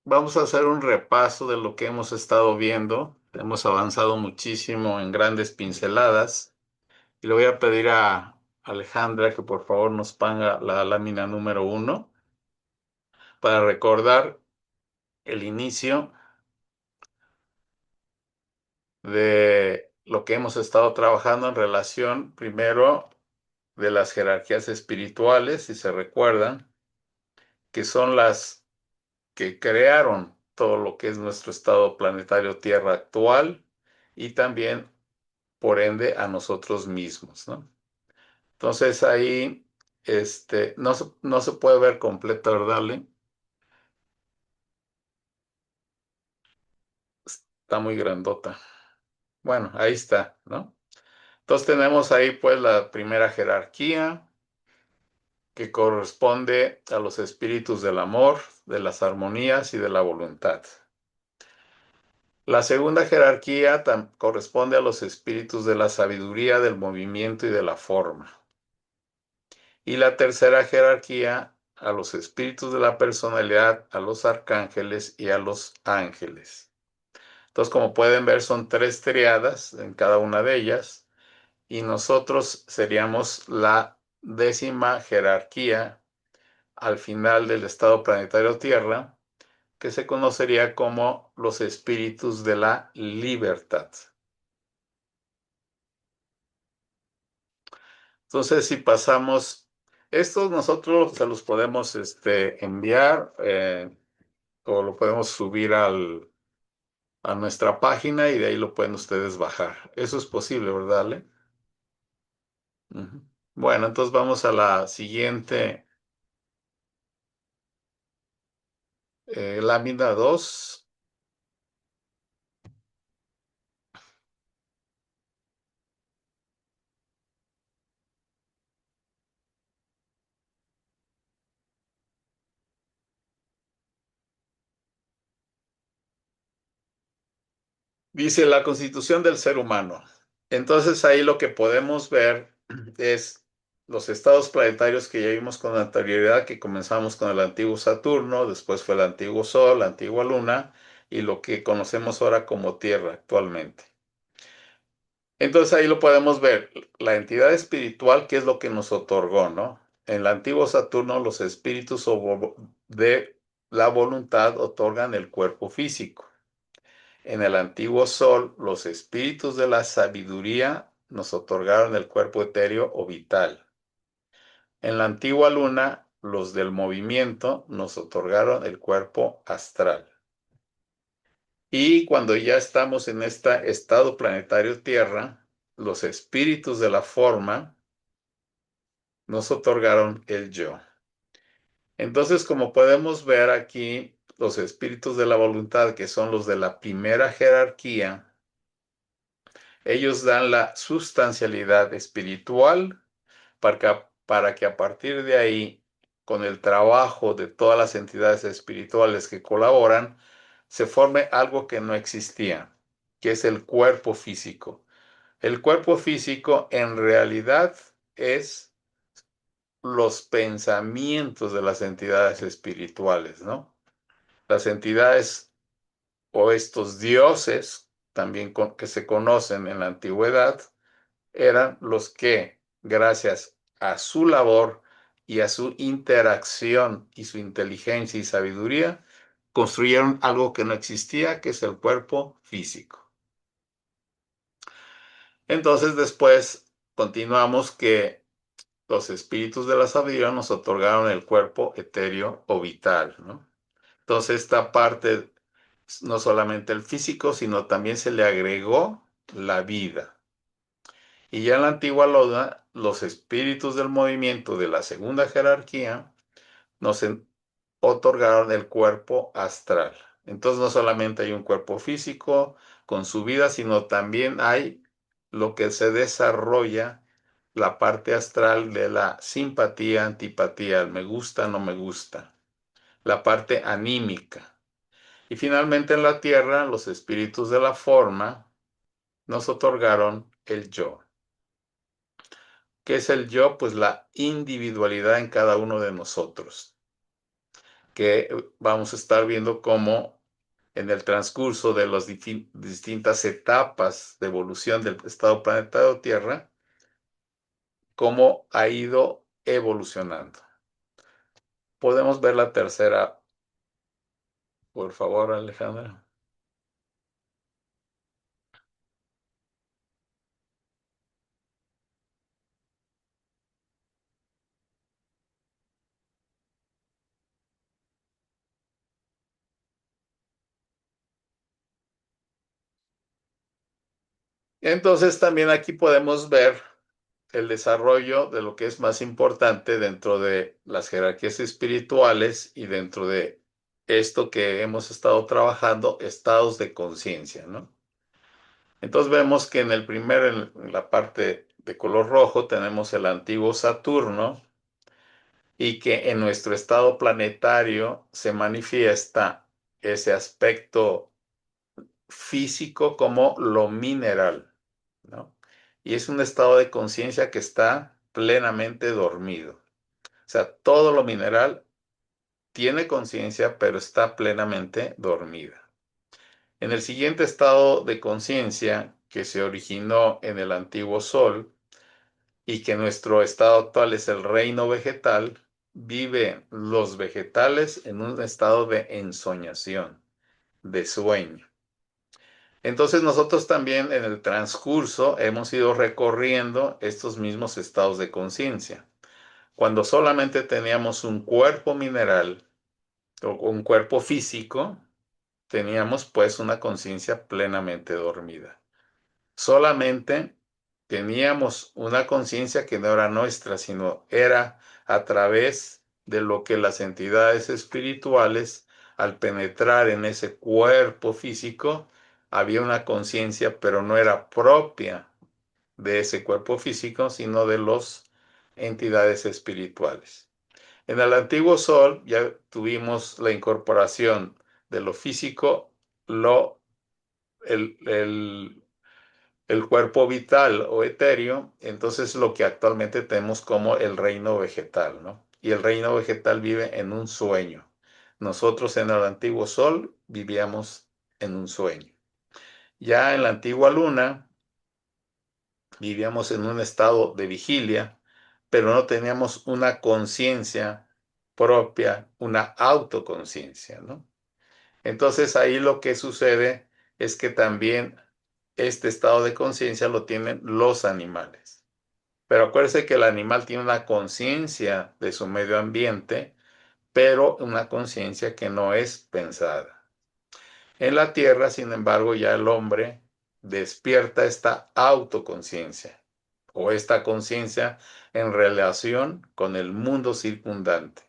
vamos a hacer un repaso de lo que hemos estado viendo. Hemos avanzado muchísimo en grandes pinceladas. Y le voy a pedir a Alejandra que por favor nos ponga la lámina número 1 para recordar el inicio de lo que hemos estado trabajando en relación primero de las jerarquías espirituales, si se recuerdan, que son las que crearon todo lo que es nuestro estado planetario Tierra actual y también, por ende, a nosotros mismos, ¿no? Entonces ahí no se puede ver completo, ¿verdad, Ale? Está muy grandota. Bueno, ahí está, ¿no? Entonces tenemos ahí pues la primera jerarquía que corresponde a los espíritus del amor, de las armonías y de la voluntad. La segunda jerarquía corresponde a los espíritus de la sabiduría, del movimiento y de la forma. Y la tercera jerarquía a los espíritus de la personalidad, a los arcángeles y a los ángeles. Entonces, como pueden ver, son tres triadas en cada una de ellas y nosotros seríamos la 10ª jerarquía al final del estado planetario Tierra, que se conocería como los espíritus de la libertad. Entonces, si pasamos, estos nosotros se los podemos enviar o lo podemos subir a nuestra página y de ahí lo pueden ustedes bajar. Eso es posible, ¿verdad, Ale? Ujú. Bueno, entonces vamos a la siguiente lámina 2. Dice la constitución del ser humano. Entonces ahí lo que podemos ver es los estados planetarios que ya vimos con anterioridad, que comenzamos con el antiguo Saturno, después fue el antiguo Sol, la antigua Luna y lo que conocemos ahora como Tierra actualmente. Entonces ahí lo podemos ver, la entidad espiritual, que es lo que nos otorgó, ¿no? En el antiguo Saturno, los espíritus de la voluntad otorgan el cuerpo físico. En el antiguo Sol, los espíritus de la sabiduría nos otorgaron el cuerpo etéreo o vital. En la antigua Luna, los del movimiento nos otorgaron el cuerpo astral. Y cuando ya estamos en este estado planetario Tierra, los espíritus de la forma nos otorgaron el yo. Entonces, como podemos ver aquí, los espíritus de la voluntad, que son los de la primera jerarquía, ellos dan la sustancialidad espiritual para que a partir de ahí, con el trabajo de todas las entidades espirituales que colaboran, se forme algo que no existía, que es el cuerpo físico. El cuerpo físico en realidad es los pensamientos de las entidades espirituales, ¿no? Las entidades o estos dioses, también que se conocen en la antigüedad, eran los que, gracias a su labor y a su interacción y su inteligencia y sabiduría, construyeron algo que no existía, que es el cuerpo físico. Entonces después continuamos que los espíritus de la sabiduría nos otorgaron el cuerpo etéreo o vital, ¿no? Entonces esta parte, no solamente el físico, sino también se le agregó la vida. Y ya en la antigua Loda, los espíritus del movimiento de la segunda jerarquía nos otorgaron el cuerpo astral. Entonces no solamente hay un cuerpo físico con su vida, sino también hay lo que se desarrolla, la parte astral de la simpatía, antipatía, el me gusta, no me gusta, la parte anímica. Y finalmente en la tierra, los espíritus de la forma nos otorgaron el yo. ¿Qué es el yo? Pues la individualidad en cada uno de nosotros. que vamos a estar viendo cómo en el transcurso de las distintas etapas de evolución del estado planetario Tierra, cómo ha ido evolucionando. Podemos ver la tercera, por favor, Alejandra. Entonces también aquí podemos ver el desarrollo de lo que es más importante dentro de las jerarquías espirituales y dentro de esto que hemos estado trabajando, estados de conciencia, ¿no? Entonces vemos que en la parte de color rojo, tenemos el antiguo Saturno y que en nuestro estado planetario se manifiesta ese aspecto físico como lo mineral, ¿no? Y es un estado de conciencia que está plenamente dormido. O sea, todo lo mineral tiene conciencia, pero está plenamente dormida. En el siguiente estado de conciencia, que se originó en el antiguo Sol y que nuestro estado actual es el reino vegetal, viven los vegetales en un estado de ensoñación, de sueño. Entonces nosotros también en el transcurso hemos ido recorriendo estos mismos estados de conciencia. Cuando solamente teníamos un cuerpo mineral o un cuerpo físico, teníamos pues una conciencia plenamente dormida. Solamente teníamos una conciencia que no era nuestra, sino era a través de lo que las entidades espirituales, al penetrar en ese cuerpo físico, había una conciencia, pero no era propia de ese cuerpo físico, sino de las entidades espirituales. En el antiguo Sol ya tuvimos la incorporación de lo físico, el, el el cuerpo vital o etéreo, entonces lo que actualmente tenemos como el reino vegetal, ¿no? Y el reino vegetal vive en un sueño. Nosotros en el antiguo Sol vivíamos en un sueño. Ya en la antigua Luna vivíamos en un estado de vigilia, pero no teníamos una conciencia propia, una autoconciencia, ¿no? Entonces ahí lo que sucede es que también este estado de conciencia lo tienen los animales. Pero acuérdese que el animal tiene una conciencia de su medio ambiente, pero una conciencia que no es pensada. En la tierra, sin embargo, ya el hombre despierta esta autoconciencia o esta conciencia en relación con el mundo circundante.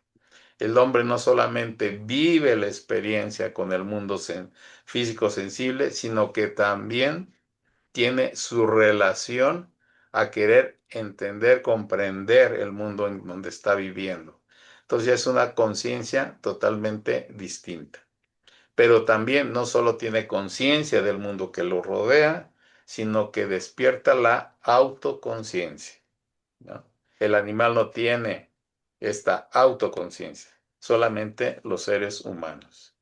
El hombre no solamente vive la experiencia con el mundo físico sensible, sino que también tiene su relación a querer entender, comprender el mundo en donde está viviendo. Entonces ya es una conciencia totalmente distinta. Pero también no solo tiene conciencia del mundo que lo rodea, sino que despierta la autoconciencia, ¿no? El animal no tiene esta autoconciencia, solamente los seres humanos.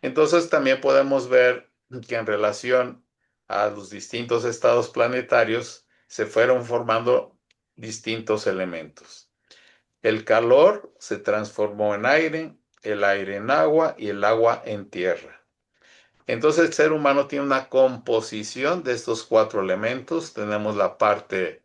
Entonces también podemos ver que en relación a los distintos estados planetarios se fueron formando distintos elementos. El calor se transformó en aire, el aire en agua y el agua en tierra. Entonces el ser humano tiene una composición de estos cuatro elementos. Tenemos la parte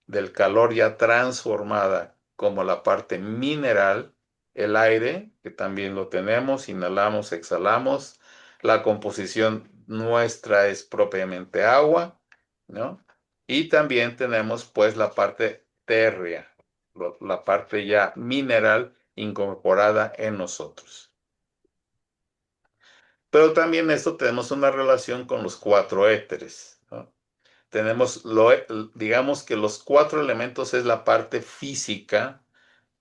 del calor ya transformada como la parte mineral, el aire, que también lo tenemos, inhalamos, exhalamos, la composición nuestra es propiamente agua, ¿no? Y también tenemos pues la parte térrea, la parte ya mineral incorporada en nosotros. Pero también esto tenemos una relación con los cuatro éteres, ¿no? Tenemos, digamos que los cuatro elementos es la parte física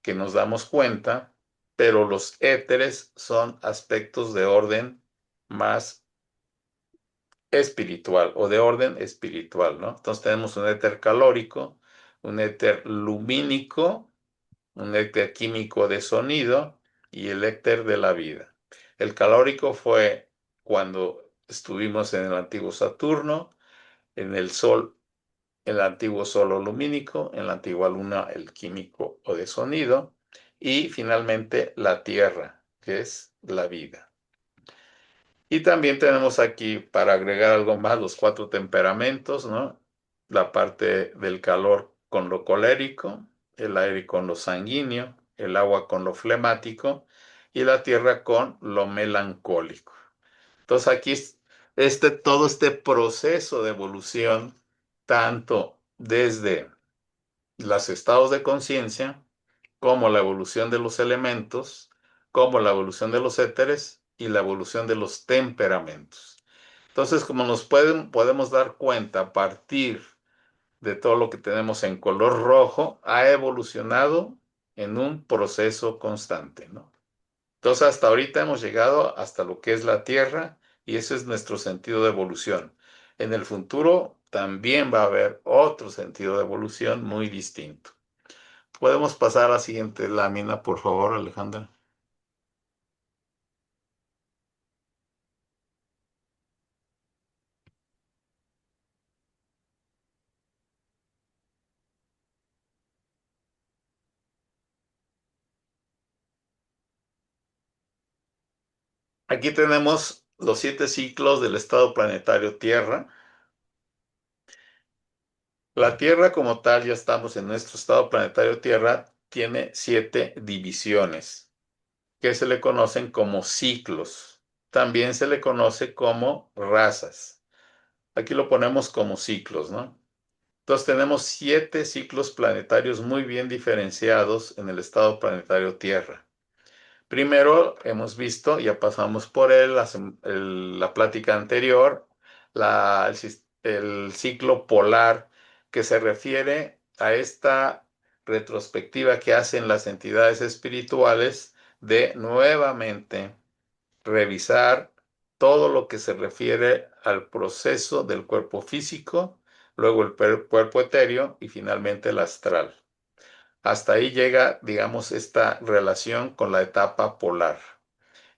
que nos damos cuenta, pero los éteres son aspectos de orden más espiritual o de orden espiritual, ¿no? Entonces tenemos un éter calórico, un éter lumínico, un éter químico de sonido y el éter de la vida. El calórico fue cuando estuvimos en el antiguo Saturno, en el Sol, el antiguo Sol lumínico, en la antigua Luna, el químico o de sonido, y finalmente la Tierra, que es la vida. Y también tenemos aquí, para agregar algo más, los 4 temperamentos, ¿no? La parte del calor con lo colérico, el aire con lo sanguíneo, el agua con lo flemático y la tierra con lo melancólico. Entonces aquí todo este proceso de evolución, tanto desde los estados de conciencia, como la evolución de los elementos, como la evolución de los éteres y la evolución de los temperamentos. Entonces, como podemos dar cuenta a partir de todo lo que tenemos en color rojo, ha evolucionado en un proceso constante, ¿no? Entonces, hasta ahorita hemos llegado hasta lo que es la Tierra y ese es nuestro sentido de evolución. En el futuro también va a haber otro sentido de evolución muy distinto. Podemos pasar a la siguiente lámina, por favor, Alejandra. Aquí tenemos los 7 ciclos del estado planetario Tierra. La Tierra como tal, ya estamos en nuestro estado planetario Tierra, tiene 7 divisiones que se le conocen como ciclos. También se le conoce como razas. Aquí lo ponemos como ciclos, ¿no? Entonces tenemos 7 ciclos planetarios muy bien diferenciados en el estado planetario Tierra. Primero hemos visto, ya pasamos por él, la plática anterior, el ciclo polar, que se refiere a esta retrospectiva que hacen las entidades espirituales de nuevamente revisar todo lo que se refiere al proceso del cuerpo físico, luego el cuerpo etéreo y finalmente el astral. Hasta ahí llega, digamos, esta relación con la etapa polar.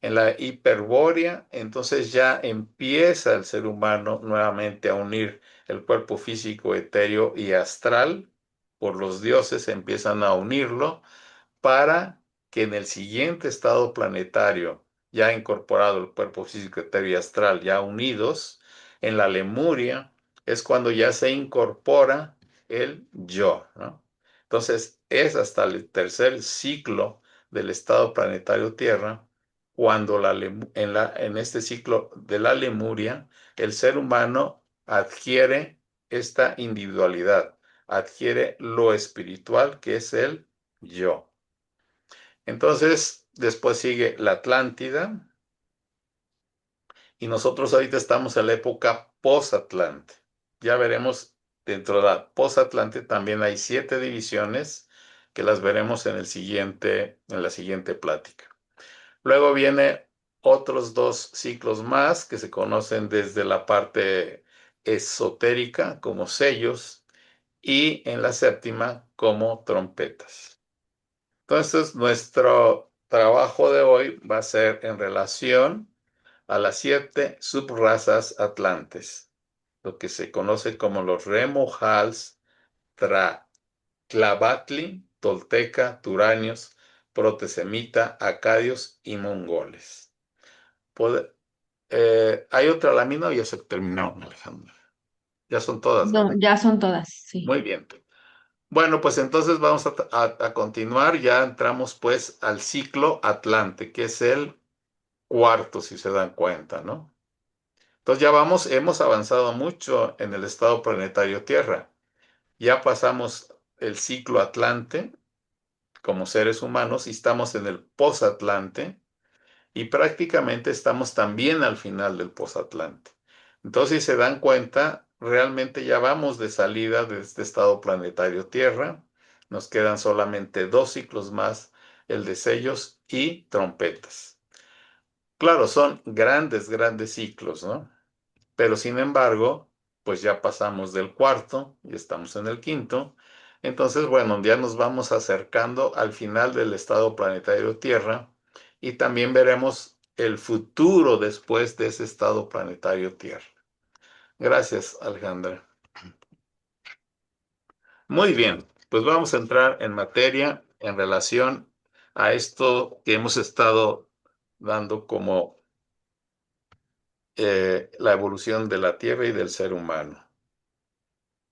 En la hiperbórea, entonces ya empieza el ser humano nuevamente a unir el cuerpo físico, etéreo y astral. Por los dioses empiezan a unirlo para que en el siguiente estado planetario, ya incorporado el cuerpo físico, etéreo y astral, ya unidos, en la Lemuria, es cuando ya se incorpora el yo, ¿no? Entonces, es hasta el tercer ciclo del estado planetario Tierra, cuando en este ciclo de la Lemuria, el ser humano adquiere esta individualidad, adquiere lo espiritual que es el yo. Entonces, después sigue la Atlántida y nosotros ahorita estamos en la época posatlante. Ya veremos, dentro de la posatlante también hay 7 divisiones que las veremos en la siguiente plática. Luego viene otros 2 ciclos más que se conocen desde la parte esotérica como sellos y en la séptima como trompetas. Entonces, nuestro trabajo de hoy va a ser en relación a las 7 subrazas atlantes, lo que se conoce como los Remohals, Tlavatli, Tolteca, Turanios, Protesemita, Acadios y Mongoles. ¿Hay otra lámina o ya se terminó, Alejandra? Ya son todas, No, ¿verdad? ya son todas, sí. Muy bien. Bueno, pues entonces vamos a continuar. Ya entramos pues al ciclo Atlante, que es el cuarto, si se dan cuenta, ¿no? Entonces hemos avanzado mucho en el estado planetario Tierra. Ya pasamos el ciclo Atlante como seres humanos y estamos en el posatlante y prácticamente estamos también al final del posatlante. Entonces, si se dan cuenta, realmente ya vamos de salida de este estado planetario Tierra. Nos quedan solamente 2 ciclos más, el de sellos y trompetas. Claro, son grandes, grandes ciclos, ¿no? Pero sin embargo, pues ya pasamos del cuarto y estamos en el quinto. Entonces, bueno, ya nos vamos acercando al final del estado planetario Tierra y también veremos el futuro después de ese estado planetario Tierra. Gracias, Alejandra. Muy bien, pues vamos a entrar en materia en relación a esto que hemos estado dando como la evolución de la Tierra y del ser humano.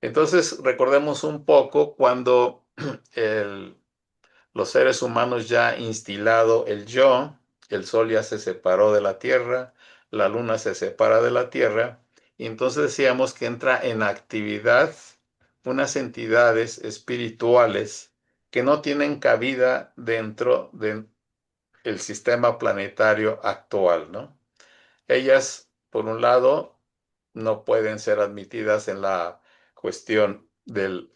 Entonces, recordemos un poco cuando los seres humanos ya instilado el yo, el Sol ya se separó de la Tierra, la Luna se separa de la Tierra, y entonces decíamos que entra en actividad unas entidades espirituales que no tienen cabida dentro del sistema planetario actual, ¿no? Ellas, por un lado, no pueden ser admitidas en la cuestión del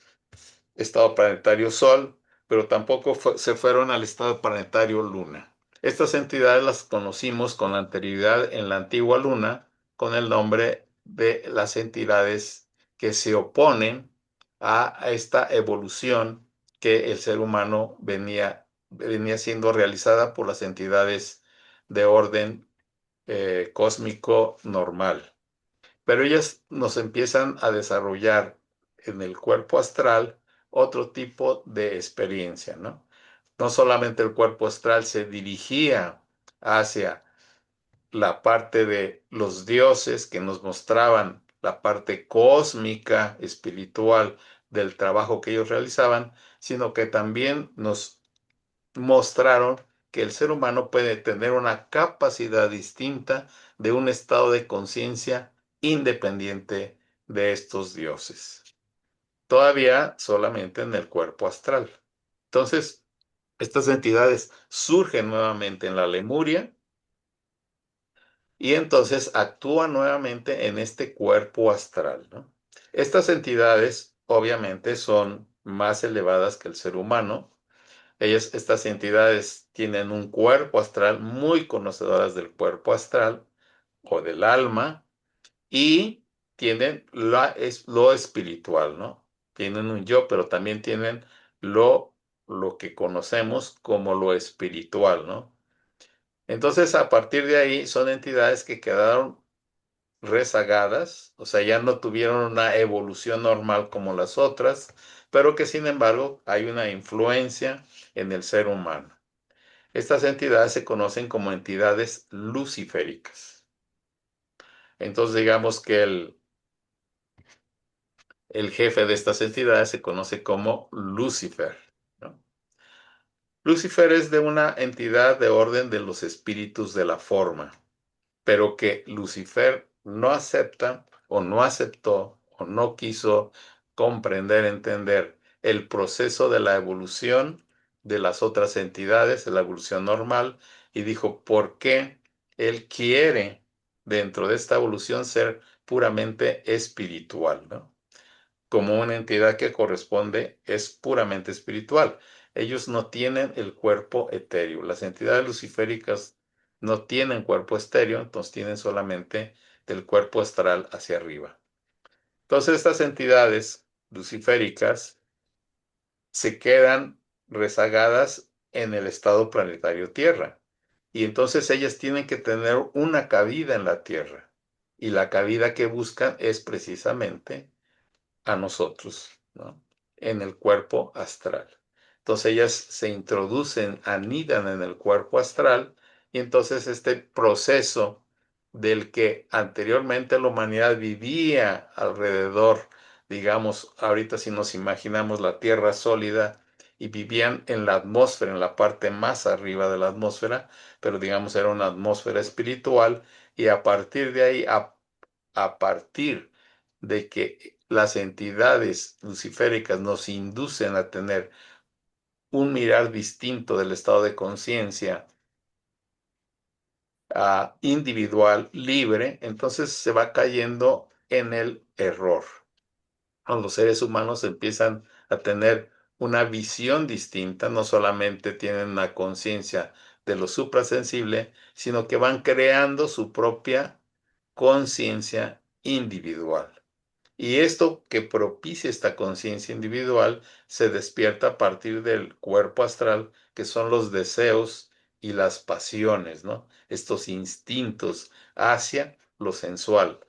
estado planetario Sol, pero tampoco se fueron al estado planetario Luna. Estas entidades las conocimos con anterioridad en la antigua Luna con el nombre de las entidades que se oponen a esta evolución que el ser humano venía siendo realizada por las entidades de orden cósmico normal. Pero ellas nos empiezan a desarrollar en el cuerpo astral otro tipo de experiencia, ¿no? No solamente el cuerpo astral se dirigía hacia la parte de los dioses que nos mostraban la parte cósmica, espiritual del trabajo que ellos realizaban, sino que también nos mostraron que el ser humano puede tener una capacidad distinta de un estado de conciencia independiente de estos dioses. Todavía solamente en el cuerpo astral. Entonces, estas entidades surgen nuevamente en la Lemuria y entonces actúan nuevamente en este cuerpo astral, ¿no? Estas entidades obviamente son más elevadas que el ser humano. Estas entidades tienen un cuerpo astral, muy conocedoras del cuerpo astral o del alma, y tienen lo espiritual, ¿no? Tienen un yo, pero también tienen lo que conocemos como lo espiritual, ¿no? Entonces, a partir de ahí, son entidades que quedaron rezagadas, o sea, ya no tuvieron una evolución normal como las otras, pero que sin embargo hay una influencia en el ser humano. Estas entidades se conocen como entidades luciféricas. Entonces, digamos que el jefe de estas entidades se conoce como Lucifer, ¿no? Lucifer es de una entidad de orden de los espíritus de la forma, pero que Lucifer no acepta o no aceptó o no quiso comprender, entender el proceso de la evolución de las otras entidades, de la evolución normal, y dijo, ¿por qué él quiere dentro de esta evolución ser puramente espiritual, ¿no? Como una entidad que corresponde es puramente espiritual. Ellos no tienen el cuerpo etéreo. Las entidades luciféricas no tienen cuerpo estéreo, entonces tienen solamente del cuerpo astral hacia arriba. Entonces estas entidades luciféricas se quedan rezagadas en el estado planetario Tierra. Y entonces ellas tienen que tener una cabida en la Tierra. Y la cabida que buscan es precisamente a nosotros, ¿no? En el cuerpo astral. Entonces ellas se introducen, anidan en el cuerpo astral y entonces este proceso del que anteriormente la humanidad vivía alrededor, digamos, ahorita si nos imaginamos la Tierra sólida y vivían en la atmósfera, en la parte más arriba de la atmósfera, pero digamos era una atmósfera espiritual y a partir de ahí, a partir de que las entidades luciféricas nos inducen a tener un mirar distinto del estado de conciencia individual, libre, entonces se va cayendo en el error. Los seres humanos empiezan a tener una visión distinta, no solamente tienen una conciencia de lo suprasensible, sino que van creando su propia conciencia individual. Y esto que propicia esta conciencia individual se despierta a partir del cuerpo astral, que son los deseos y las pasiones, ¿no? Estos instintos hacia lo sensual,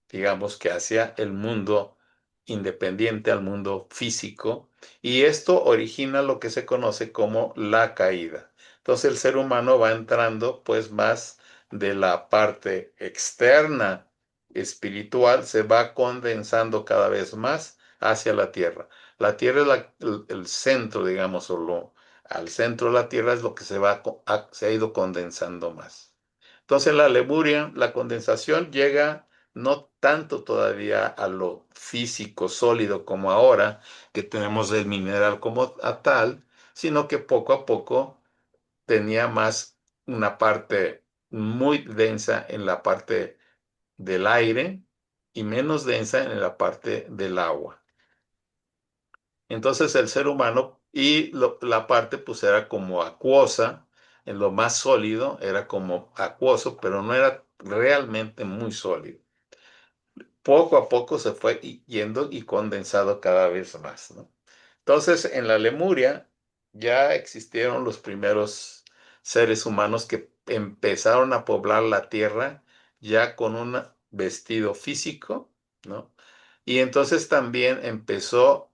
digamos que hacia el mundo independiente, al mundo físico, y esto origina lo que se conoce como la caída. Entonces el ser humano va entrando pues más de la parte externa espiritual, se va condensando cada vez más hacia la tierra. La tierra es el centro, digamos, al centro de la tierra es lo que se ha ido condensando más. Entonces la Lemuria, la condensación llega no tanto todavía a lo físico sólido como ahora, que tenemos el mineral como a tal, sino que poco a poco tenía más una parte muy densa en la parte del aire y menos densa en la parte del agua. Entonces el ser humano y la parte pues era como acuosa, en lo más sólido era como acuoso, pero no era realmente muy sólido. Poco a poco se fue yendo y condensado cada vez más, ¿no? Entonces, en la Lemuria ya existieron los primeros seres humanos que empezaron a poblar la tierra ya con un vestido físico, ¿no? Y entonces también empezó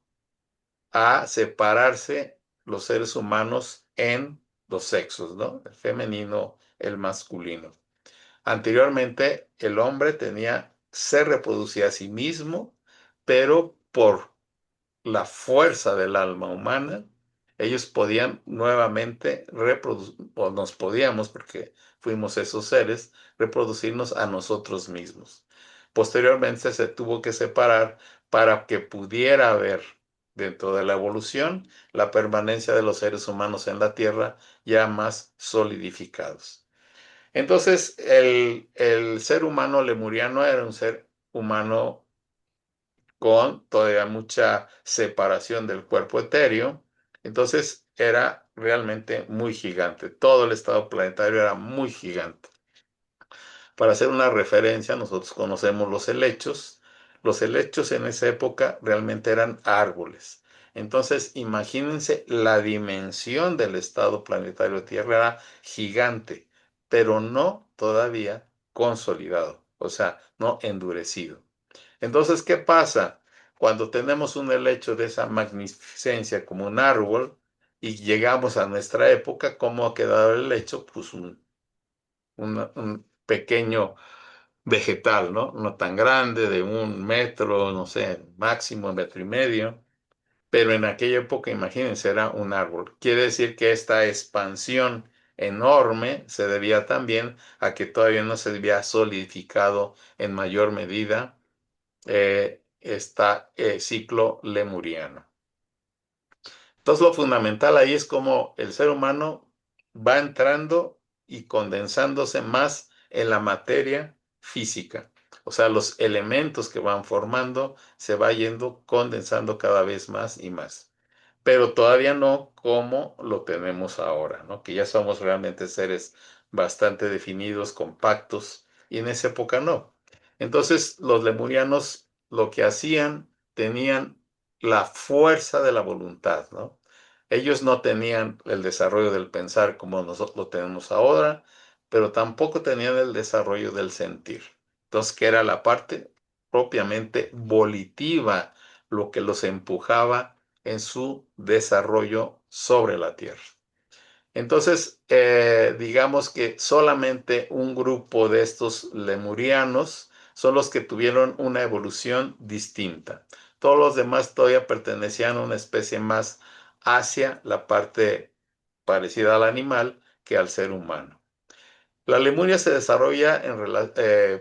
a separarse los seres humanos en los sexos, ¿no? El femenino, el masculino. Anteriormente, el hombre se reproducía a sí mismo, pero por la fuerza del alma humana, ellos podían nuevamente reproducir, o nos podíamos, porque fuimos esos seres, reproducirnos a nosotros mismos. Posteriormente se tuvo que separar para que pudiera haber dentro de la evolución la permanencia de los seres humanos en la Tierra ya más solidificados. Entonces, el ser humano lemuriano era un ser humano con todavía mucha separación del cuerpo etéreo. Entonces, era realmente muy gigante. Todo el estado planetario era muy gigante. Para hacer una referencia, nosotros conocemos los helechos. Los helechos en esa época realmente eran árboles. Entonces, imagínense la dimensión del estado planetario Tierra era gigante, pero no todavía consolidado, o sea, no endurecido. Entonces, ¿qué pasa? Cuando tenemos un helecho de esa magnificencia como un árbol y llegamos a nuestra época, ¿cómo ha quedado el helecho? Pues un pequeño vegetal, ¿no? No tan grande, de 1 metro, no sé, máximo 1 metro y medio, pero en aquella época, imagínense, era un árbol. Quiere decir que esta expansión enorme se debía también a que todavía no se había solidificado en mayor medida este ciclo lemuriano. Entonces, lo fundamental ahí es cómo el ser humano va entrando y condensándose más en la materia física. O sea, los elementos que van formando se va yendo condensando cada vez más y más. Pero todavía no como lo tenemos ahora, ¿no? Que ya somos realmente seres bastante definidos, compactos, y en esa época no. Entonces, los lemurianos lo que hacían, tenían la fuerza de la voluntad, ¿no? Ellos no tenían el desarrollo del pensar como nosotros lo tenemos ahora, pero tampoco tenían el desarrollo del sentir. Entonces, que era la parte propiamente volitiva, lo que los empujaba en su desarrollo sobre la Tierra. Entonces, digamos que solamente un grupo de estos lemurianos son los que tuvieron una evolución distinta. Todos los demás todavía pertenecían a una especie más hacia la parte parecida al animal que al ser humano. La Lemuria se desarrolla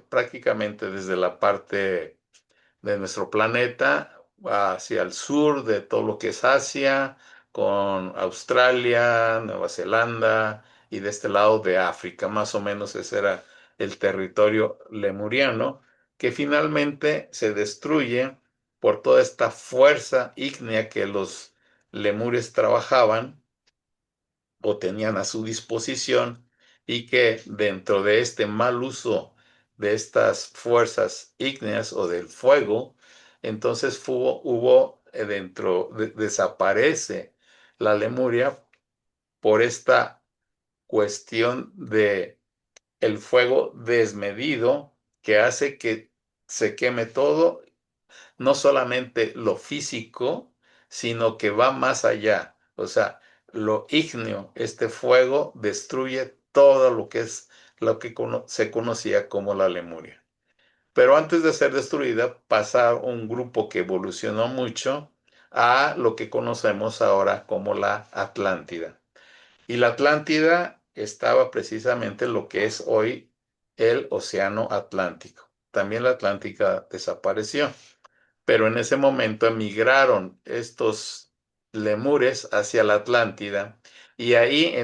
prácticamente desde la parte de nuestro planeta hacia el sur de todo lo que es Asia, con Australia, Nueva Zelanda y de este lado de África. Más o menos ese era el territorio lemuriano, que finalmente se destruye por toda esta fuerza ígnea que los lemures trabajaban o tenían a su disposición, y que dentro de este mal uso de estas fuerzas ígneas o del fuego, entonces desaparece la Lemuria por esta cuestión de el fuego desmedido que hace que se queme todo, no solamente lo físico, sino que va más allá. O sea, lo ígneo, este fuego destruye todo lo que es lo que se conocía como la Lemuria. Pero antes de ser destruida, pasa un grupo que evolucionó mucho a lo que conocemos ahora como la Atlántida. Y la Atlántida estaba precisamente en lo que es hoy el Océano Atlántico. También la Atlántica desapareció, pero en ese momento emigraron estos lemures hacia la Atlántida y ahí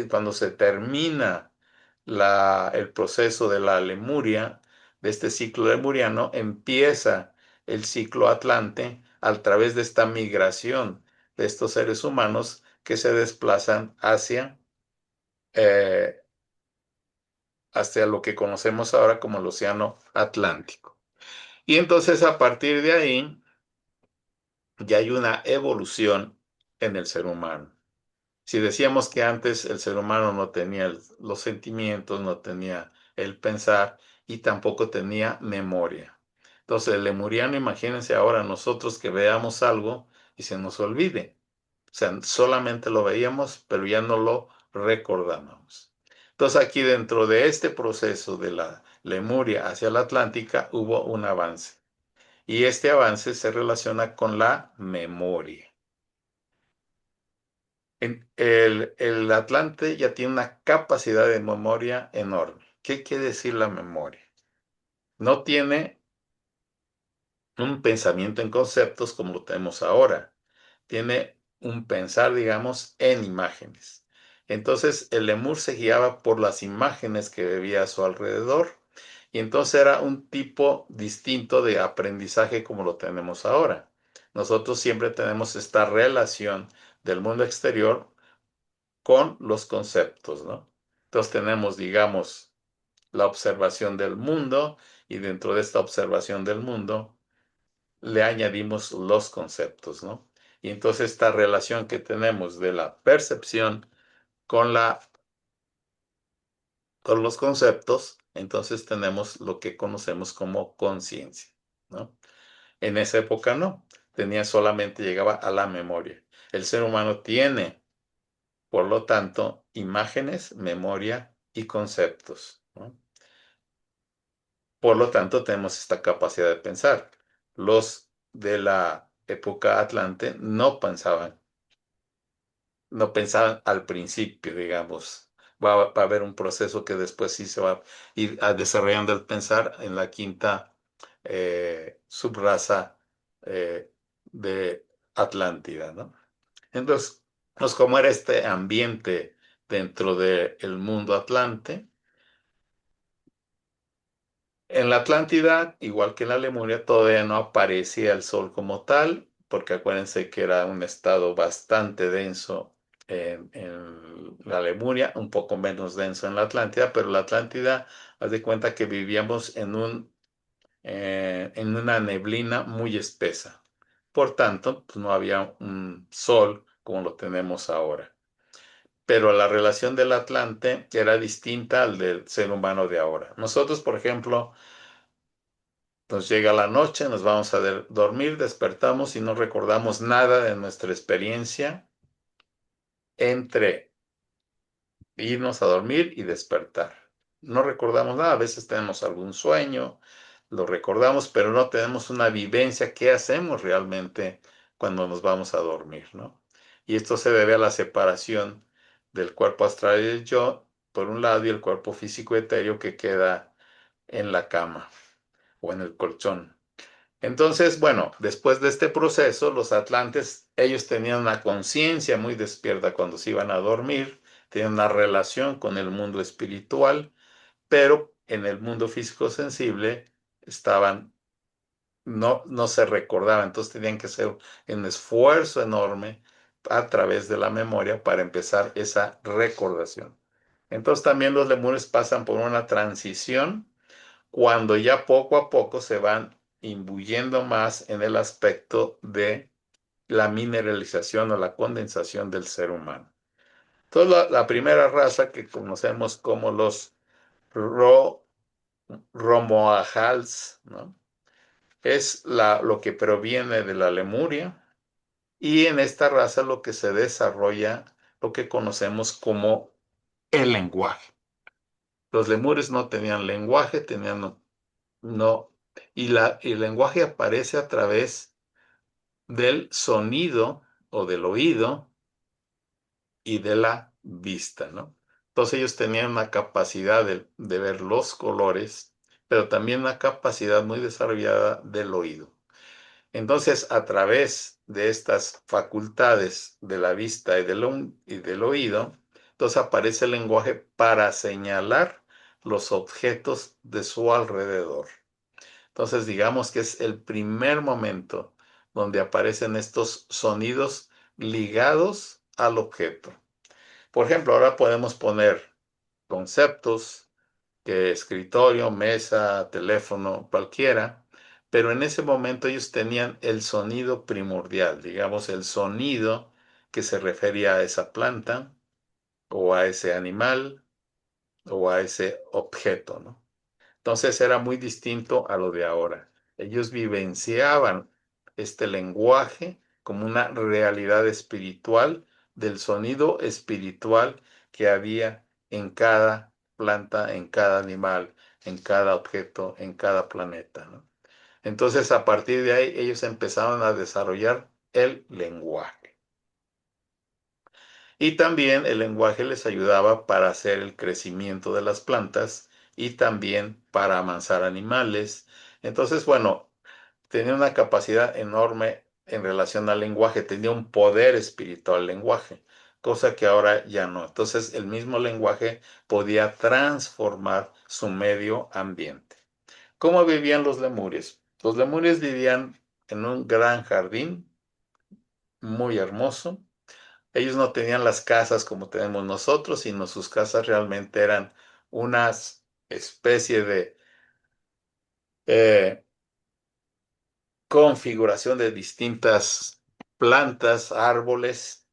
cuando se termina el proceso de la Lemuria, de este ciclo lemuriano, empieza el ciclo Atlante a través de esta migración de estos seres humanos que se desplazan eh, hacia lo que conocemos ahora como el Océano Atlántico. Y entonces a partir de ahí ya hay una evolución en el ser humano. Si decíamos que antes el ser humano no tenía los sentimientos, no tenía el pensar y tampoco tenía memoria. Entonces el lemuriano, imagínense ahora nosotros que veamos algo y se nos olvide. O sea, solamente lo veíamos, pero ya no lo recordábamos. Entonces aquí dentro de este proceso de la Lemuria hacia la Atlántica hubo un avance. Y este avance se relaciona con la memoria. El Atlante ya tiene una capacidad de memoria enorme. ¿Qué quiere decir la memoria? No tiene un pensamiento en conceptos como lo tenemos ahora. Tiene un pensar, digamos, en imágenes. Entonces el lemur se guiaba por las imágenes que veía a su alrededor y entonces era un tipo distinto de aprendizaje como lo tenemos ahora. Nosotros siempre tenemos esta relación del mundo exterior con los conceptos, ¿no? Entonces tenemos, digamos, la observación del mundo y dentro de esta observación del mundo le añadimos los conceptos, ¿no? Y entonces esta relación que tenemos de la percepción con con los conceptos, entonces tenemos lo que conocemos como conciencia, ¿no? En esa época no, llegaba a la memoria. El ser humano tiene, por lo tanto, imágenes, memoria y conceptos, ¿no? Por lo tanto, tenemos esta capacidad de pensar. Los de la época Atlante no pensaban al principio, digamos. Va a haber un proceso que después sí se va a ir desarrollando el pensar en la quinta subraza de Atlántida, ¿no? Entonces, pues como era este ambiente dentro del mundo Atlante, en la Atlántida, igual que en la Lemuria, todavía no aparecía el Sol como tal, porque acuérdense que era un estado bastante denso en la Lemuria, un poco menos denso en la Atlántida, pero la Atlántida, haz de cuenta que vivíamos en una neblina muy espesa. Por tanto, pues no había un sol como lo tenemos ahora. Pero la relación del Atlante era distinta al del ser humano de ahora. Nosotros, por ejemplo, nos llega la noche, nos vamos a dormir, despertamos y no recordamos nada de nuestra experiencia entre irnos a dormir y despertar. No recordamos nada, a veces tenemos algún sueño, lo recordamos, pero no tenemos una vivencia. ¿Qué hacemos realmente cuando nos vamos a dormir, no? Y esto se debe a la separación del cuerpo astral y del yo, por un lado, y el cuerpo físico etéreo que queda en la cama o en el colchón. Entonces, bueno, después de este proceso, los atlantes, ellos tenían una conciencia muy despierta cuando se iban a dormir, tenían una relación con el mundo espiritual, pero en el mundo físico sensible estaban, no se recordaban, entonces tenían que hacer un esfuerzo enorme a través de la memoria para empezar esa recordación. Entonces también los lemures pasan por una transición cuando ya poco a poco se van imbuyendo más en el aspecto de la mineralización o la condensación del ser humano. Entonces, la primera raza que conocemos como los Ro, Romoahals, ¿no? Es lo que proviene de la Lemuria, y en esta raza lo que se desarrolla, lo que conocemos como el lenguaje. Los lemures no tenían lenguaje, tenían no, y el lenguaje aparece a través del sonido o del oído y de la vista, ¿no? Entonces ellos tenían una capacidad de ver los colores, pero también una capacidad muy desarrollada del oído. Entonces, a través de estas facultades de la vista y del oído, entonces aparece el lenguaje para señalar los objetos de su alrededor. Entonces, digamos que es el primer momento donde aparecen estos sonidos ligados al objeto. Por ejemplo, ahora podemos poner conceptos, que escritorio, mesa, teléfono, cualquiera, pero en ese momento ellos tenían el sonido primordial, digamos, el sonido que se refería a esa planta o a ese animal o a ese objeto, ¿no? Entonces era muy distinto a lo de ahora. Ellos vivenciaban este lenguaje como una realidad espiritual del sonido espiritual que había en cada planta, en cada animal, en cada objeto, en cada planeta, ¿no? Entonces, a partir de ahí, ellos empezaron a desarrollar el lenguaje. Y también el lenguaje les ayudaba para hacer el crecimiento de las plantas y también para amansar animales. Entonces, bueno, tenía una capacidad enorme en relación al lenguaje, tenía un poder espiritual el lenguaje, cosa que ahora ya no. Entonces, el mismo lenguaje podía transformar su medio ambiente. ¿Cómo vivían los lemures? Los lemures vivían en un gran jardín muy hermoso. Ellos no tenían las casas como tenemos nosotros, sino sus casas realmente eran unas especie de eh, configuración de distintas plantas, árboles,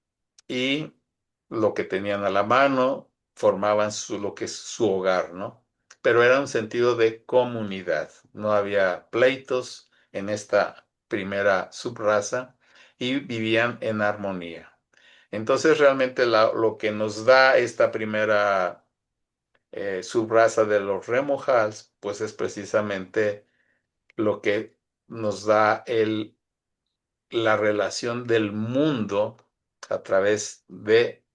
y lo que tenían a la mano formaban lo que es su hogar, ¿no? Pero era un sentido de comunidad. No había pleitos en esta primera subraza y vivían en armonía. Entonces, realmente lo que nos da esta primera subraza de los Remojals, pues es precisamente lo que nos da la relación del mundo a través de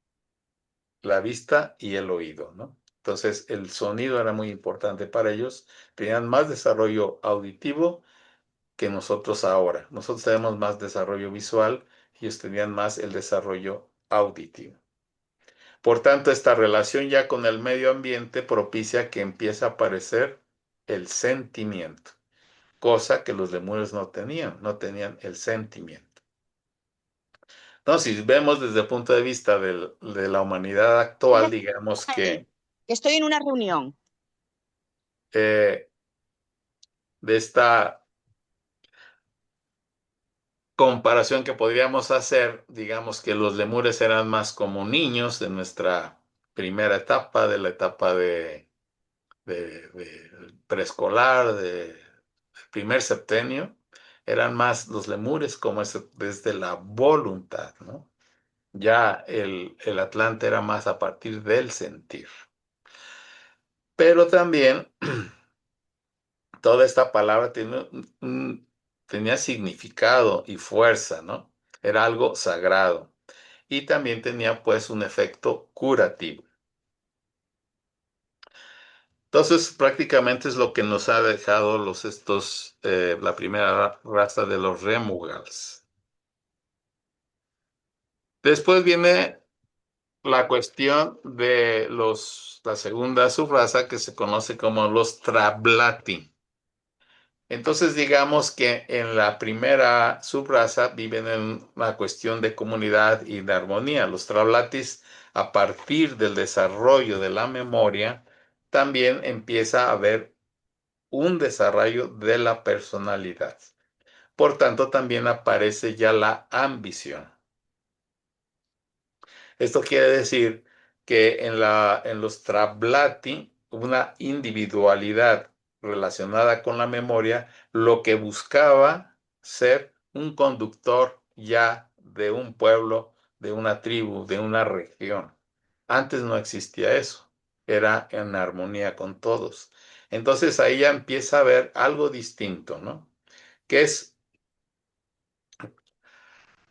la vista y el oído, ¿no? Entonces, el sonido era muy importante para ellos. Tenían más desarrollo auditivo que nosotros ahora. Nosotros tenemos más desarrollo visual, ellos tenían más el desarrollo auditivo. Por tanto, esta relación ya con el medio ambiente propicia que empiece a aparecer el sentimiento, cosa que los lemures no tenían el sentimiento. Entonces, si vemos desde el punto de vista de la humanidad actual, digamos Ahí, que que estoy en una reunión. eh, de esta comparación que podríamos hacer, digamos que los lemures eran más como niños de nuestra primera etapa, de la etapa de preescolar, de primer septenio, eran más los lemures como desde la voluntad, ¿no? Ya el Atlante era más a partir del sentir. Pero también toda esta palabra tenía significado y fuerza, ¿no? Era algo sagrado. Y también tenía pues un efecto curativo. Entonces, prácticamente es lo que nos ha dejado la primera raza de los Remugals. Después viene la cuestión de la segunda subraza que se conoce como los Trablati. Entonces, digamos que en la primera subraza viven en una cuestión de comunidad y de armonía. Los Trablatis, a partir del desarrollo de la memoria, también empieza a haber un desarrollo de la personalidad. Por tanto, también aparece ya la ambición. Esto quiere decir que en los trablati, una individualidad relacionada con la memoria, lo que buscaba ser un conductor ya de un pueblo, de una tribu, de una región. Antes no existía eso, era en armonía con todos. Entonces ahí ya empieza a haber algo distinto, ¿no? Que es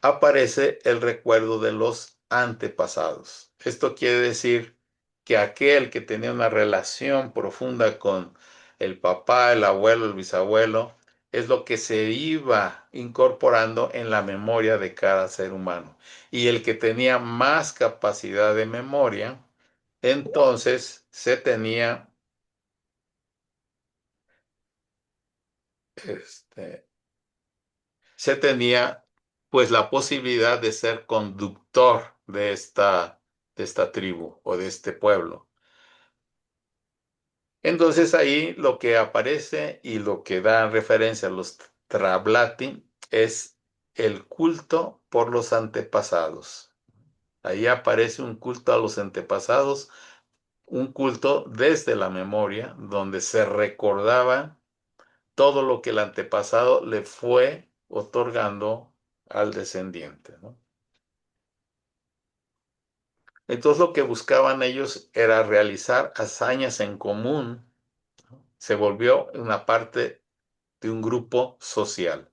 aparece el recuerdo de los antepasados. Esto quiere decir que aquel que tenía una relación profunda con el papá, el abuelo, el bisabuelo, es lo que se iba incorporando en la memoria de cada ser humano. Y el que tenía más capacidad de memoria, entonces este, se tenía pues la posibilidad de ser conductor de esta tribu o de este pueblo. Entonces ahí lo que aparece y lo que da referencia a los Trablati es el culto por los antepasados. Ahí aparece un culto a los antepasados, un culto desde la memoria, donde se recordaba todo lo que el antepasado le fue otorgando al descendiente, ¿no? Entonces lo que buscaban ellos era realizar hazañas en común. Se volvió una parte de un grupo social.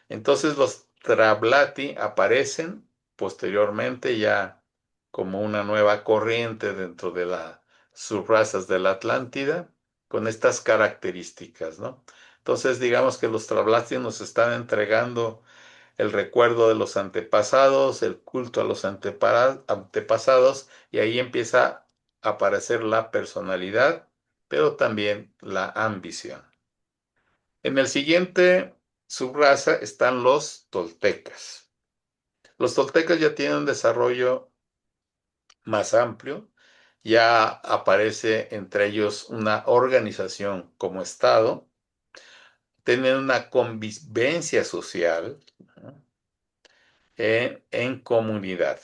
Entonces los Trablati aparecen posteriormente ya como una nueva corriente dentro de las subrazas de la Atlántida con estas características, ¿no? Entonces digamos que los Trablati nos están entregando el recuerdo de los antepasados, el culto a los antepasados, y ahí empieza a aparecer la personalidad, pero también la ambición. En el siguiente subraza están los toltecas. Los toltecas ya tienen un desarrollo más amplio, ya aparece entre ellos una organización como Estado, tienen una convivencia social, ¿no?, en comunidad.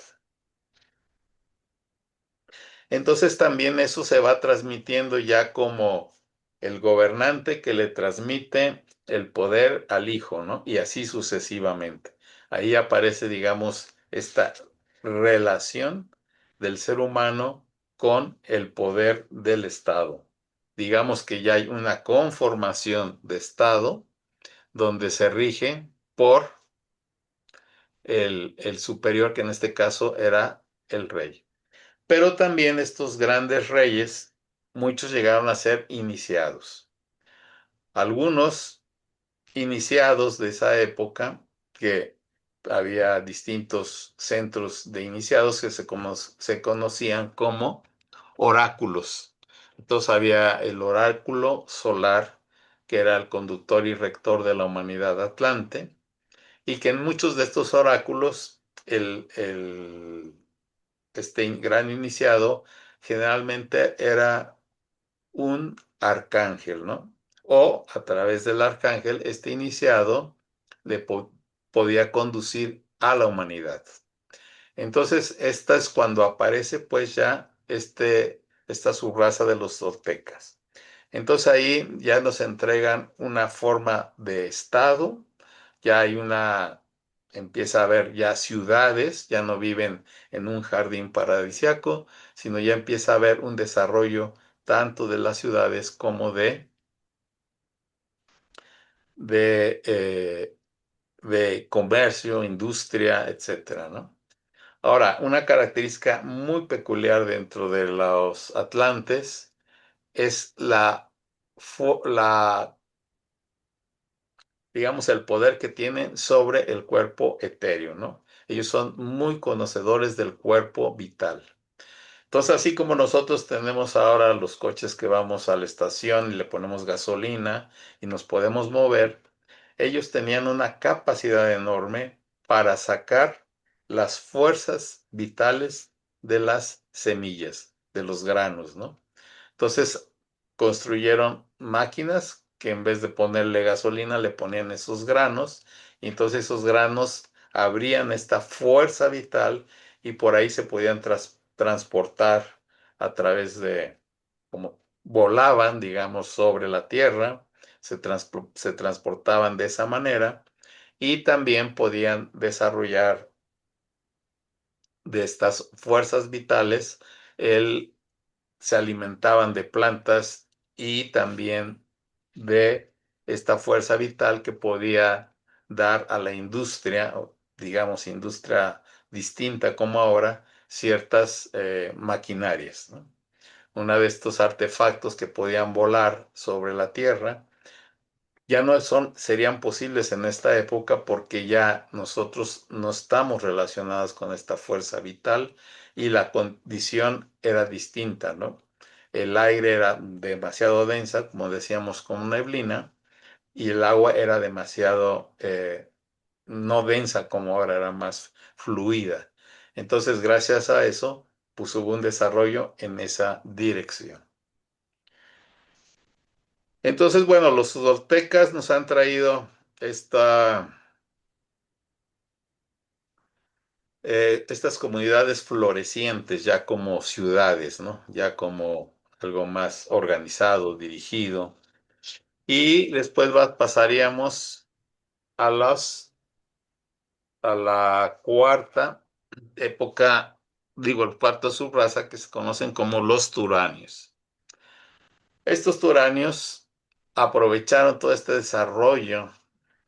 Entonces también eso se va transmitiendo ya como el gobernante que le transmite el poder al hijo, ¿no? Y así sucesivamente. Ahí aparece, digamos, esta relación del ser humano con el poder del Estado. Digamos que ya hay una conformación de Estado donde se rige por el superior, que en este caso era el rey. Pero también estos grandes reyes, muchos llegaron a ser iniciados. Algunos iniciados de esa época, que había distintos centros de iniciados que se conocían como oráculos. Entonces había el oráculo solar, que era el conductor y rector de la humanidad atlante, y que en muchos de estos oráculos este gran iniciado generalmente era un arcángel, ¿no? O a través del arcángel, este iniciado podía conducir a la humanidad. Entonces, esta es cuando aparece pues ya esta subraza de los toltecas. Entonces ahí ya nos entregan una forma de estado, ya empieza a haber ya ciudades, ya no viven en un jardín paradisiaco, sino ya empieza a haber un desarrollo tanto de las ciudades como de, eh, de comercio, industria, etcétera, ¿no? Ahora, una característica muy peculiar dentro de los atlantes es digamos, el poder que tienen sobre el cuerpo etéreo, ¿no? Ellos son muy conocedores del cuerpo vital. Entonces, así como nosotros tenemos ahora los coches que vamos a la estación y le ponemos gasolina y nos podemos mover, ellos tenían una capacidad enorme para sacar las fuerzas vitales de las semillas, de los granos, ¿no? Entonces construyeron máquinas que en vez de ponerle gasolina le ponían esos granos, y entonces esos granos abrían esta fuerza vital y por ahí se podían transportar a través de, como volaban, digamos, sobre la tierra, se transportaban de esa manera y también podían desarrollar de estas fuerzas vitales, el, se alimentaban de plantas y también de esta fuerza vital que podía dar a la industria, o digamos, industria distinta como ahora, ciertas maquinarias, ¿no? Uno de estos artefactos que podían volar sobre la Tierra ya no serían posibles en esta época porque ya nosotros no estamos relacionados con esta fuerza vital y la condición era distinta, ¿no? El aire era demasiado densa, como decíamos, con neblina, y el agua era demasiado no densa como ahora, era más fluida. Entonces, gracias a eso, pues hubo un desarrollo en esa dirección. Entonces, bueno, los toltecas nos han traído esta estas comunidades florecientes ya como ciudades, ¿no? Ya como algo más organizado, dirigido. Y después pasaríamos a a la cuarta época, digo, el cuarto subraza que se conocen como los turanios. Estos turanios aprovecharon todo este desarrollo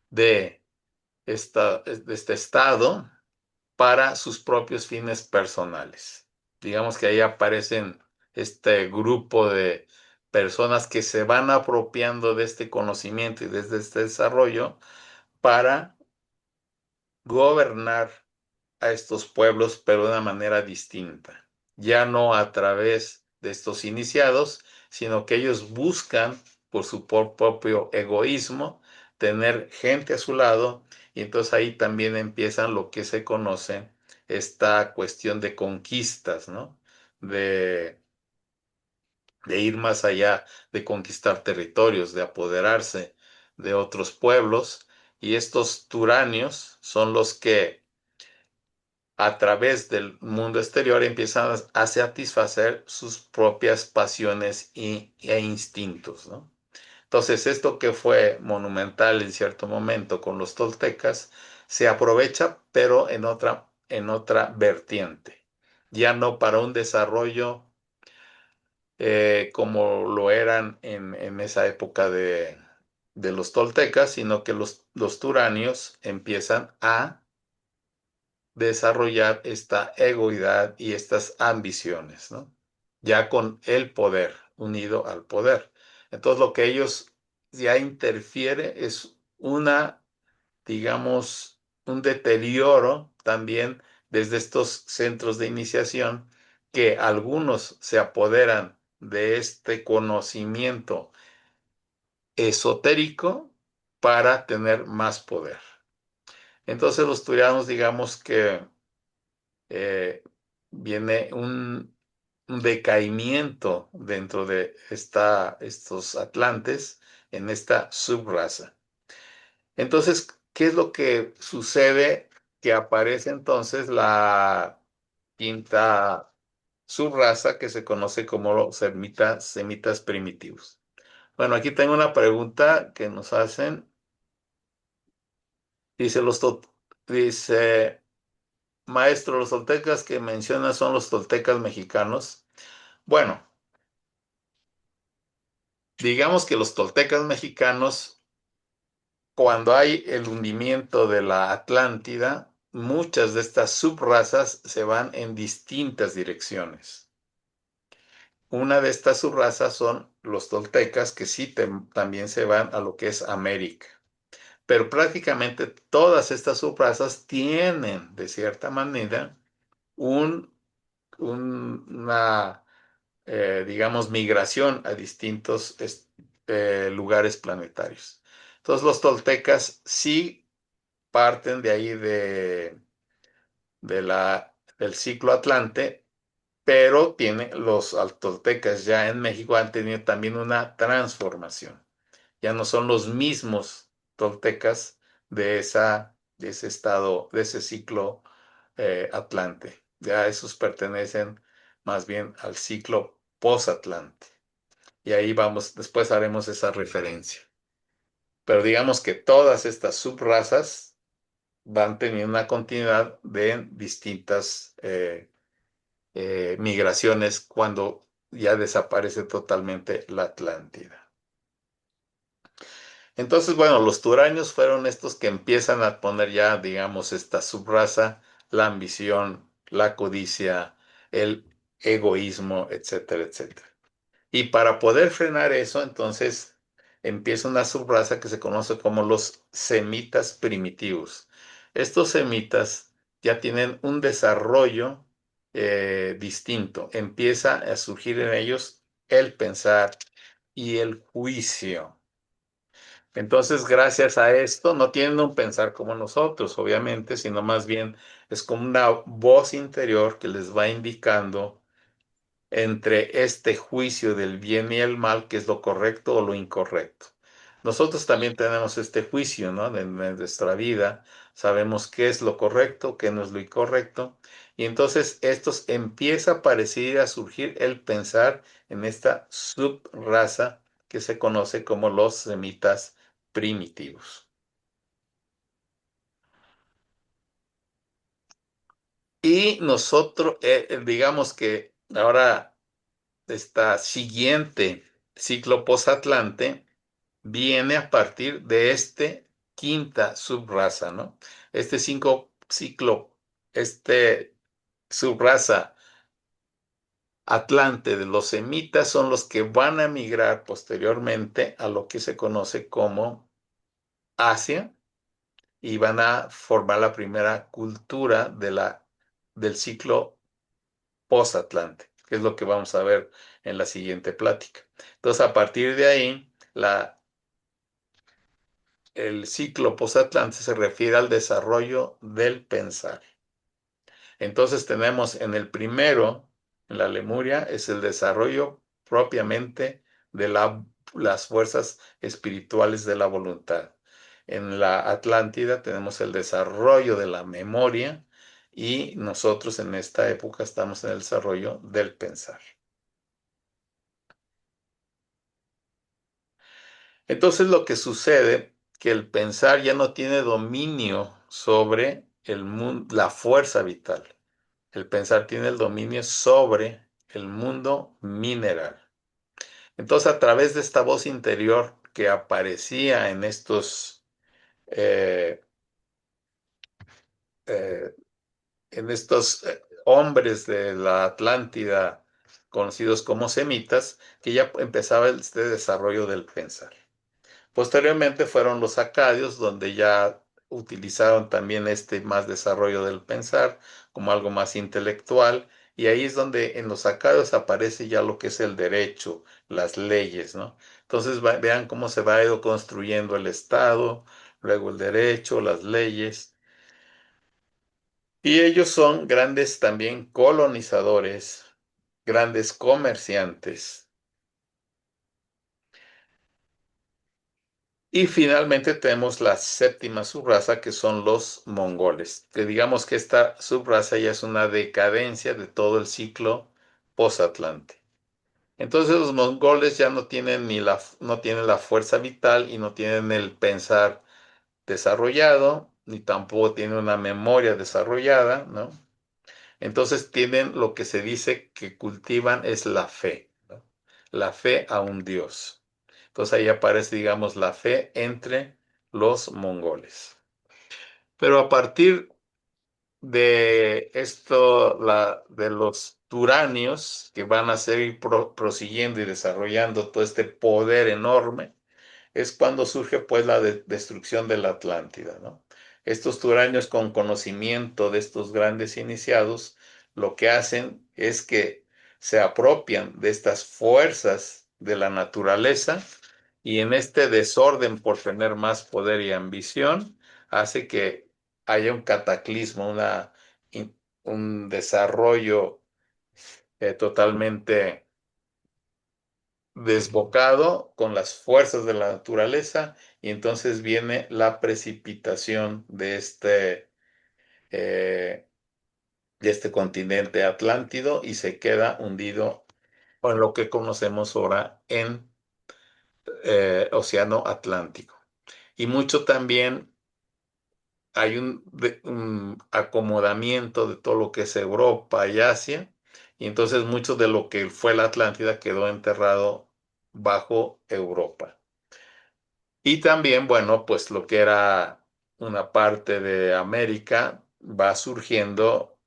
de, de este estado para sus propios fines personales. Digamos que ahí aparecen este grupo de personas que se van apropiando de este conocimiento y desde este desarrollo para gobernar a estos pueblos, pero de una manera distinta. Ya no a través de estos iniciados, sino que ellos buscan por su propio egoísmo tener gente a su lado y entonces ahí también empiezan lo que se conoce esta cuestión de conquistas, ¿no? De, de ir más allá, de conquistar territorios, de apoderarse de otros pueblos y estos turanios son los que a través del mundo exterior empiezan a satisfacer sus propias pasiones e instintos, ¿no? Entonces, esto que fue monumental en cierto momento con los toltecas, se aprovecha, pero en otra vertiente. Ya no para un desarrollo como lo eran en esa época de los toltecas, sino que los turanios empiezan a desarrollar esta egoidad y estas ambiciones, ¿no? Ya con el poder, unido al poder. Entonces lo que ellos ya interfiere es una, digamos, un deterioro también desde estos centros de iniciación que algunos se apoderan de este conocimiento esotérico para tener más poder. Entonces los turianos, digamos que eh, viene un decaimiento dentro de estos atlantes en esta subraza. Entonces, ¿qué es lo que sucede? Que aparece entonces la quinta subraza que se conoce como los semitas primitivos. Bueno, aquí tengo una pregunta que nos hacen. Dice, dice, maestro, los toltecas que menciona son los toltecas mexicanos. Bueno, digamos que los toltecas mexicanos, cuando hay el hundimiento de la Atlántida, muchas de estas subrazas se van en distintas direcciones. Una de estas subrazas son los toltecas, que sí también se van a lo que es América. Pero prácticamente todas estas subrazas tienen, de cierta manera, un, una digamos, migración a distintos lugares planetarios. Entonces los toltecas sí parten de ahí del ciclo Atlante, pero los toltecas ya en México han tenido también una transformación. Ya no son los mismos toltecas de ese estado, de ese ciclo Atlante. Ya esos pertenecen más bien al ciclo posatlante. Y ahí vamos, después haremos esa referencia. Pero digamos que todas estas subrazas van teniendo una continuidad de distintas migraciones cuando ya desaparece totalmente la Atlántida. Entonces, bueno, los turaños fueron estos que empiezan a poner ya, digamos, esta subraza, la ambición, la codicia, el egoísmo, etcétera, etcétera. Y para poder frenar eso, entonces empieza una subraza que se conoce como los semitas primitivos. Estos semitas ya tienen un desarrollo distinto. Empieza a surgir en ellos el pensar y el juicio. Entonces, gracias a esto, no tienen un pensar como nosotros, obviamente, sino más bien es como una voz interior que les va indicando entre este juicio del bien y el mal, que es lo correcto o lo incorrecto. Nosotros también tenemos este juicio, ¿no? De nuestra vida, sabemos qué es lo correcto, qué no es lo incorrecto, y entonces estos empieza a parecer a surgir el pensar en esta subraza que se conoce como los semitas primitivos. Y nosotros, digamos que ahora esta siguiente ciclo posatlante viene a partir de este quinta subraza, ¿no? Este este subraza atlante de los semitas son los que van a migrar posteriormente a lo que se conoce como Asia y van a formar la primera cultura del ciclo posatlante, que es lo que vamos a ver en la siguiente plática. Entonces, a partir de ahí, el ciclo posatlante se refiere al desarrollo del pensar. Entonces tenemos en el primero, en la Lemuria, es el desarrollo propiamente de las fuerzas espirituales de la voluntad. En la Atlántida tenemos el desarrollo de la memoria y nosotros en esta época estamos en el desarrollo del pensar. Entonces lo que sucede que el pensar ya no tiene dominio sobre el mundo, la fuerza vital. El pensar tiene el dominio sobre el mundo mineral. Entonces, a través de esta voz interior que aparecía eh, eh, en estos hombres de la Atlántida, conocidos como semitas, que ya empezaba este desarrollo del pensar. Posteriormente fueron los acadios, donde ya utilizaron también este más desarrollo del pensar como algo más intelectual, y ahí es donde en los acadios aparece ya lo que es el derecho, las leyes, ¿no? Entonces vean cómo se va ido construyendo el Estado, luego el derecho, las leyes, y ellos son grandes también colonizadores, grandes comerciantes. Y finalmente tenemos la séptima subraza, que son los mongoles, que digamos que esta subraza ya es una decadencia de todo el ciclo posatlante. Entonces los mongoles ya no tienen la fuerza vital y no tienen el pensar desarrollado, ni tampoco tienen una memoria desarrollada, ¿no? Entonces tienen lo que se dice que cultivan es la fe, ¿no? La fe a un dios. Entonces ahí aparece, digamos, la fe entre los mongoles. Pero a partir de esto, de los turanios, que van a seguir prosiguiendo y desarrollando todo este poder enorme, es cuando surge pues la destrucción de la Atlántida, ¿no? Estos turaños con conocimiento de estos grandes iniciados, lo que hacen es que se apropian de estas fuerzas de la naturaleza y en este desorden por tener más poder y ambición, hace que haya un cataclismo, un desarrollo totalmente desbocado con las fuerzas de la naturaleza y entonces viene la precipitación de eh, de este continente atlántido y se queda hundido en lo que conocemos ahora en Océano Atlántico. Y mucho también hay un acomodamiento de todo lo que es Europa y Asia, y entonces mucho de lo que fue la Atlántida quedó enterrado bajo Europa. Y también, bueno, pues lo que era una parte de América va surgiendo,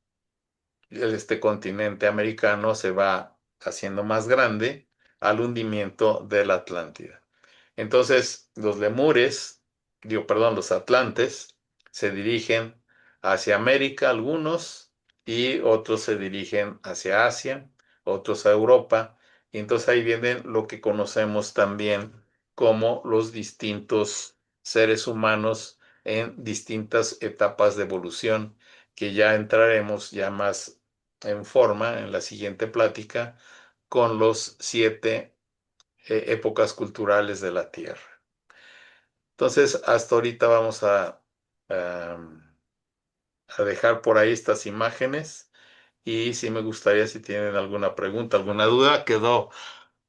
este continente americano se va haciendo más grande al hundimiento de la Atlántida. Entonces, los lemures, digo, perdón, los atlantes, se dirigen hacia América, algunos, y otros se dirigen hacia Asia, otros a Europa. Y entonces ahí vienen lo que conocemos también como los distintos seres humanos en distintas etapas de evolución, que ya entraremos ya más en forma en la siguiente plática con los 7 épocas culturales de la Tierra. Entonces, hasta ahorita vamos a dejar por ahí estas imágenes y si me gustaría si tienen alguna pregunta, alguna duda, quedó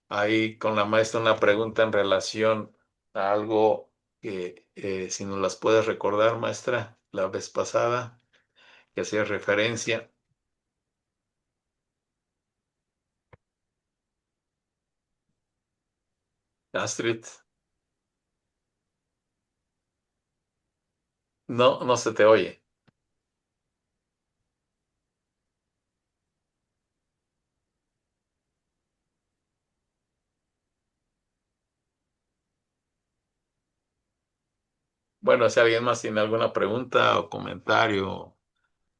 ahí con la maestra una pregunta en relación a algo que si nos las puedes recordar, maestra, la vez pasada, que hacía referencia. Astrid, no, no se te oye. Bueno, si alguien más tiene alguna pregunta o comentario,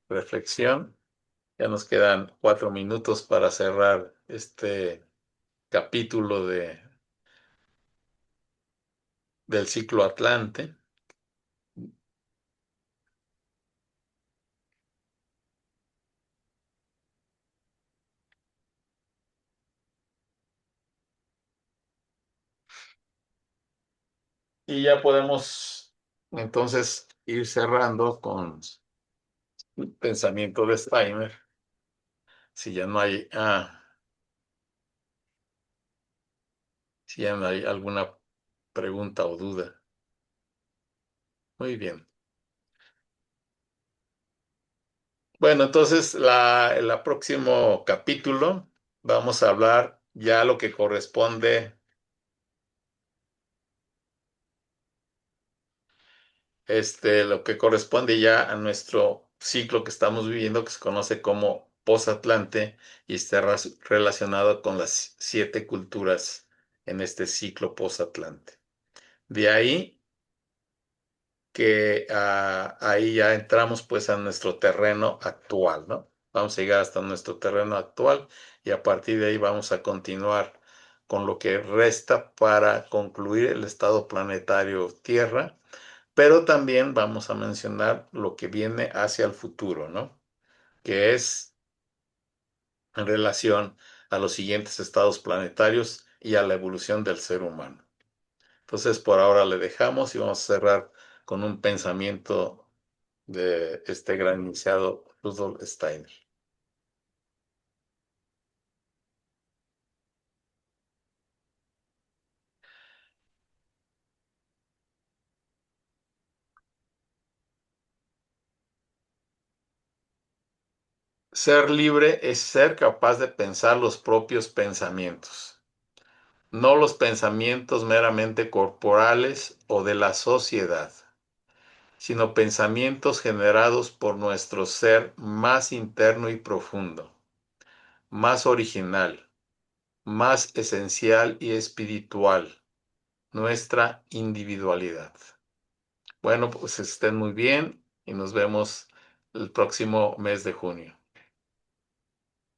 reflexión. Ya nos quedan 4 minutos para cerrar este capítulo del ciclo Atlante. Y ya podemos entonces ir cerrando con el pensamiento de Steiner. Si ya no hay, si ya no hay alguna pregunta o duda. Muy bien. Bueno, entonces el próximo capítulo vamos a hablar ya lo que corresponde, lo que corresponde ya a nuestro ciclo que estamos viviendo, que se conoce como posatlante y está relacionado con las 7 culturas en este ciclo posatlante. De ahí que ahí ya entramos pues a nuestro terreno actual, ¿no? Vamos a llegar hasta nuestro terreno actual y a partir de ahí vamos a continuar con lo que resta para concluir el estado planetario Tierra, pero también vamos a mencionar lo que viene hacia el futuro, ¿no? Que es en relación a los siguientes estados planetarios y a la evolución del ser humano. Entonces, por ahora le dejamos y vamos a cerrar con un pensamiento de este gran iniciado Rudolf Steiner. Ser libre es ser capaz de pensar los propios pensamientos, no los pensamientos meramente corporales o de la sociedad, sino pensamientos generados por nuestro ser más interno y profundo, más original, más esencial y espiritual, nuestra individualidad. Bueno, pues estén muy bien y nos vemos el próximo mes de junio.